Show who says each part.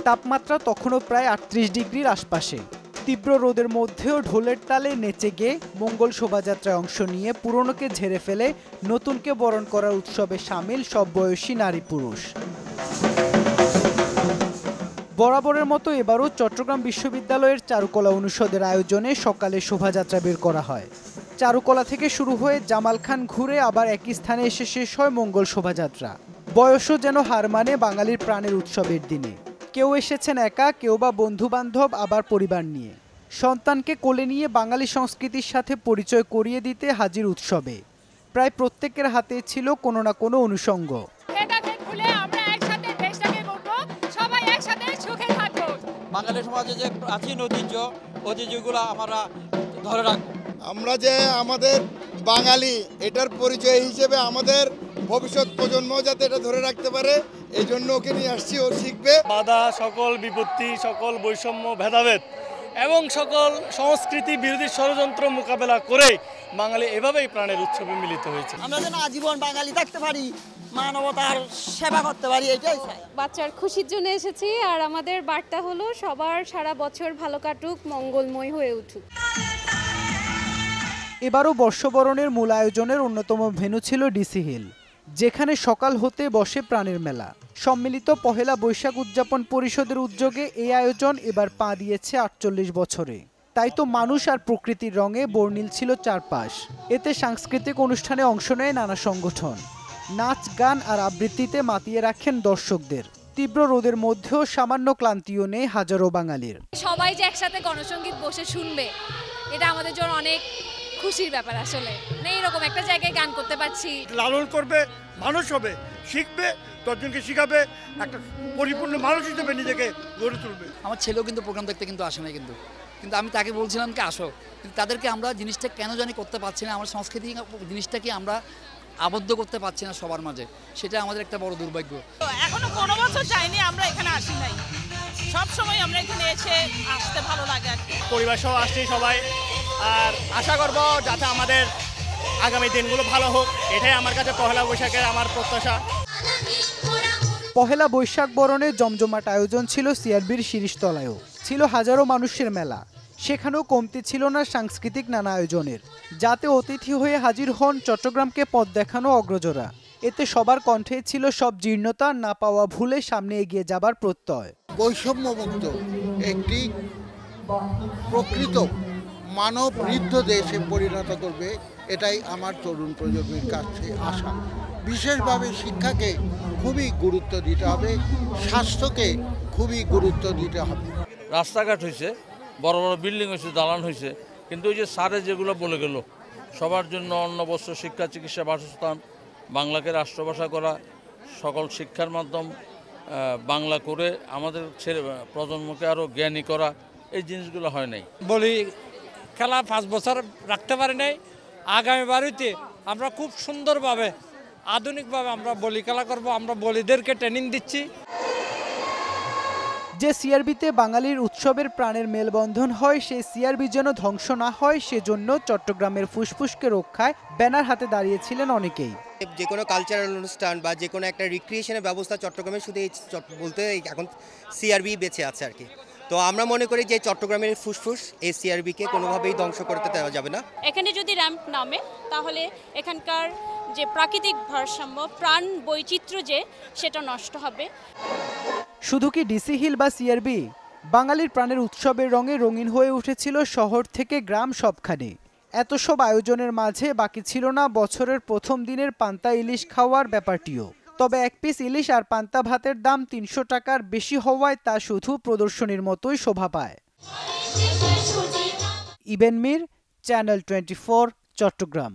Speaker 1: তাপমাত্রা তখনও প্রায় ৩৮ ডিগ্রির আশপাশে। তীব্র রোদের মধ্যেও ঢোলের তালে নেচে গেয়ে মঙ্গল শোভাযাত্রায় অংশ নিয়ে পুরনোকে ঝেড়ে ফেলে নতুনকে বরণ করার উৎসবে সামিল সব বয়সী নারী পুরুষ। বরাবরের মতো এবারও চট্টগ্রাম বিশ্ববিদ্যালয়ের চারুকলা অনুষদের আয়োজনে সকালে শোভাযাত্রা বের করা হয়। চারুকলা থেকে শুরু হয়ে জামাল খান ঘুরে আবার একই স্থানে এসে শেষ হয় মঙ্গল শোভাযাত্রা। বয়সও যেন হার মানে বাঙালির প্রাণের উৎসবের দিনে। কেউ এসেছেন একা, কেউ বা বন্ধু বান্ধব, আবার পরিবার নিয়ে। সন্তানকে কোলে নিয়ে বাঙালি সংস্কৃতির সাথে পরিচয় করিয়ে দিতে হাজির উৎসবে। প্রায় প্রত্যেকের হাতে ছিল কোনো না কোনো অনুষঙ্গ।
Speaker 2: বাঙালি সমাজে যে প্রাচীন ঐতিহ্যগুলো আমরা ধরে রাখবো।
Speaker 3: আমরা যে আমাদের বাঙালি এটার পরিচয় হিসেবে আমাদের ভবিষ্যৎ প্রজন্ম যাতে এটা ধরে রাখতে পারে, এই জন্য ওকে নিয়ে আসছি, ও শিখবে।
Speaker 4: বাধা, সকল বিপত্তি, সকল বৈষম্য, ভেদাভেদ এবং সকল সংস্কৃতি বিরোধী ষড়যন্ত্র মোকাবেলা করে বাঙালি এভাবেই প্রাণের উৎসবে মিলিত হয়েছে।
Speaker 5: আমরা যেন আজীবন বাঙালি থাকতে পারি, মানবতার সেবা করতে পারি, এটাই চাই।
Speaker 6: বাচ্চার খুশির জন্য এসেছি, আর আমাদের বার্তা হলো সবার সারা বছর ভালো কাটুক, মঙ্গলময় হয়ে উঠুক।
Speaker 1: এবারও বর্ষবরণের মূল আয়োজনের অন্যতম ভেন্যু ছিল ডিসি হিল, যেখানে সকাল হতে বসে প্রাণের মেলা। সম্মিলিত পহেলা বৈশাখ উদযাপন পরিষদের উদ্যোগে এই আয়োজন এবার পা দিয়েছে ৪৮ বছরে। তাই তো মানুষ আর প্রকৃতির রঙে বর্ণিল ছিল চারপাশ। এতে সাংস্কৃতিক অনুষ্ঠানে অংশ নেয় নানা সংগঠন। নাচ, গান আর আবৃত্তিতে মাতিয়ে রাখেন দর্শকদের। তীব্র রোদের মধ্যেও সামান্য ক্লান্তিও নেই হাজারো বাঙালির।
Speaker 6: সবাই যে একসাথে গণসঙ্গীত বসে শুনবে, এটা আমাদের জন্য অনেক খুশির ব্যাপার। আসলে এইরকম একটা জায়গায় গান করতে পারছি।
Speaker 4: লালন করবে, মানুষ হবে, শিখবে, দশজনকে শিখাবে, একটা পরিপূর্ণ মানুষ হিসেবে নিজেকে গড়ে তুলবে।
Speaker 7: আমার ছেলেও কিন্তু প্রোগ্রাম দেখতে কিন্তু আসে না, কিন্তু আমি তাকে বলছিলাম কি আসো, কিন্তু তাদেরকে আমরা জিনিসটা কেন জানি করতে পারছি না। আমার সংস্কৃতি জিনিসটাকে আমরা আবদ্ধ করতে পারছি না সবার মাঝে, সেটা আমাদের একটা বড় দুর্ভাগ্য।
Speaker 5: এখনো কোনো বছর যায়নি আমরা এখানে আসি নাই, সব সময় আমরা এখানে এসে আসতে ভালো লাগে আর কি।
Speaker 4: পরিবার সহ আসছি সবাই, আর আশা করব যাতে আমাদের আগামী দিনগুলো ভালো হোক, এটাই আমার কাছে পহেলা বৈশাখের আমার প্রত্যাশা।
Speaker 1: পহেলা বৈশাখ বরণে জমজমাট আয়োজন ছিল সিআরবির শিরিষতলায়ও। ছিল হাজারো মানুষের মেলা। সেখানেও কমতি ছিল না সাংস্কৃতিক নানা আয়োজনের, যাতে অতিথি হয়ে হাজির হন চট্টগ্রামকে পথ দেখানো অগ্রজরা। এতে সবার কণ্ঠে ছিল সব জীর্ণতা না পাওয়া ভুলে সামনে এগিয়ে যাবার প্রত্যয়।
Speaker 3: বৈষম্যমুক্ত একটি প্রকৃত মানব ঋদ্ধ দেশে পরিণত করবে, এটাই আমার তরুণ প্রজন্মের কাছে আশা। বিশেষভাবে শিক্ষাকে খুবই গুরুত্ব দিতে হবে, স্বাস্থ্যকে খুবই গুরুত্ব দিতে হবে।
Speaker 2: রাস্তাঘাট হয়েছে, বড় বড় বিল্ডিং হয়েছে, দালান হয়েছে, কিন্তু ওই যে স্যারে যেগুলো বলে গেল, সবার জন্য অন্ন, বস্ত্র, শিক্ষা, চিকিৎসা, বাসস্থান, বাংলাকে রাষ্ট্রভাষা করা, সকল শিক্ষার মাধ্যম বাংলা করে আমাদের প্রজন্মকে আরও জ্ঞানী করা, এই জিনিসগুলো হয় নাই।
Speaker 8: বলি খেলা 5 বছর রাখতে পারি নাই। আগামী বাড়িতে আমরা খুব সুন্দরভাবে আধুনিকভাবে আমরা বলি খেলা করব। আমরা বলিদেরকে ট্রেনিং দিচ্ছি।
Speaker 1: যে সিআরবিতে বাঙালির উৎসবের প্রাণের মেলবন্ধন হয়, সেই সিআরবি যেন ধ্বংস না হয়, সেজন্য চট্টগ্রামের ফুসফুসকে রক্ষায় ব্যানার হাতে দাঁড়িয়েছিলেন অনেকেই।
Speaker 9: যে কোনো কালচারাল অনুষ্ঠান বা যে কোনো একটা রিক্রিয়েশনের ব্যবস্থা চট্টগ্রামে শুধু বলতে এখন সিআরবি বেঁচে আছে আর কি। তো আমরা মনে করি যে চট্টগ্রামের ফুসফুস এই সিআরবিকে কোনোভাবেই ধ্বংস করতে দেওয়া যাবে না।
Speaker 6: এখানে যদি র্যাম্প নামে, তাহলে এখানকার যে প্রাকৃতিক ভারসাম্য, প্রাণ বৈচিত্র্য সেটা নষ্ট হবে।
Speaker 1: শুধু কি ডিসি হিল বা সিআরবি? বাঙালির প্রাণের উৎসবের রঙে রঙিন হয়ে উঠেছিল শহর থেকে গ্রাম সবখানে। এত সব আয়োজনের মাঝে বাকি ছিল না বছরের প্রথম দিনের পান্তা ইলিশ খাওয়ার ব্যাপারটিও। তবে এক পিস ইলিশ আর পান্তা ভাতের দাম ৩০০ টাকার বেশি হওয়ায় তা শুধু প্রদর্শনীর মতোই শোভা পায়। ইবেন মির, চ্যানেল 24, চট্টগ্রাম।